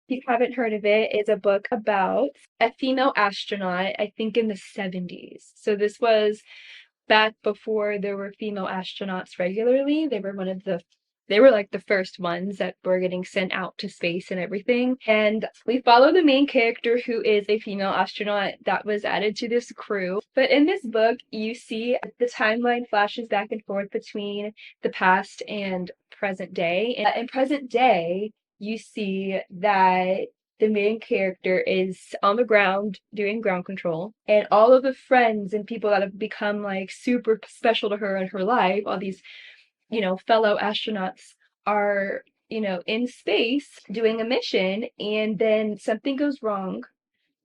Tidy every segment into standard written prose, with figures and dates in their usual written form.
you haven't heard of it, it's a book about a female astronaut, I think in the 70s. So this was back before there were female astronauts regularly. They were like the first ones that were getting sent out to space and everything. And we follow the main character who is a female astronaut that was added to this crew. But in this book, you see the timeline flashes back and forth between the past and present day. And in present day, you see that the main character is on the ground doing ground control, and all of the friends and people that have become like super special to her in her life, all these, fellow astronauts are, in space doing a mission, and then something goes wrong.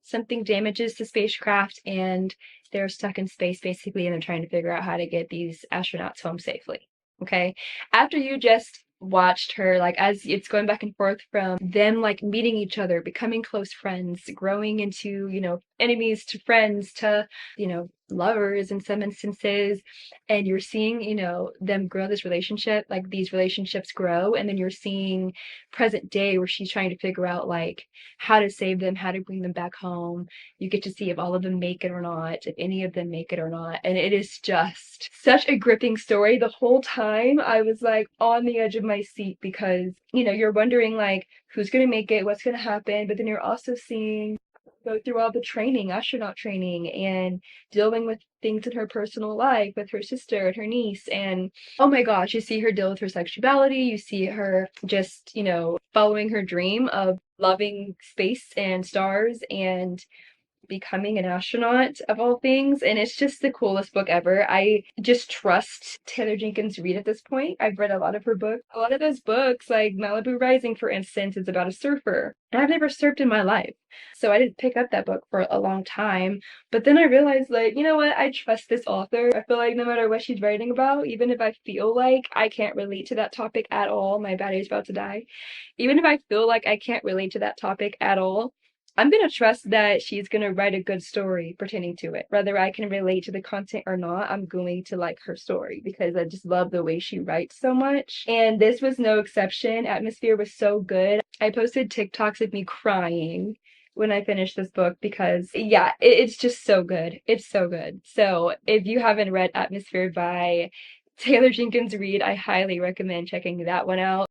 Something damages the spacecraft, and they're stuck in space basically, and they're trying to figure out how to get these astronauts home safely. Okay. After you just watched her, like, as it's going back and forth from them, like, meeting each other, becoming close friends, growing into, enemies to friends to, lovers in some instances, and you're seeing, them grow this relationship, like, these relationships grow, and then you're seeing present day where she's trying to figure out, like, how to save them, how to bring them back home. You get to see if all of them make it or not, if any of them make it or not. And it is just such a gripping story. The whole time I was like on the edge of my seat because, you're wondering like who's going to make it, what's going to happen, but then you're also seeing go through all the training, astronaut training, and dealing with things in her personal life with her sister and her niece. And oh my gosh, you see her deal with her sexuality. You see her just, following her dream of loving space and stars and becoming an astronaut of all things. And it's just the coolest book ever. I just trust Taylor Jenkins Reid at this point. I've read a lot of her books. A lot of those books, like Malibu Rising, for instance, is about a surfer. And I've never surfed in my life. So I didn't pick up that book for a long time. But then I realized, like, you know what? I trust this author. I feel like no matter what she's writing about, even if I feel like I can't relate to that topic at all, my battery's about to die. Even if I feel like I can't relate to that topic at all, I'm gonna trust that she's gonna write a good story pertaining to it. Whether I can relate to the content or not, I'm going to like her story because I just love the way she writes so much. And this was no exception. Atmosphere was so good. I posted TikToks of me crying when I finished this book because, yeah, it's just so good. It's so good. So if you haven't read Atmosphere by Taylor Jenkins Reid, I highly recommend checking that one out.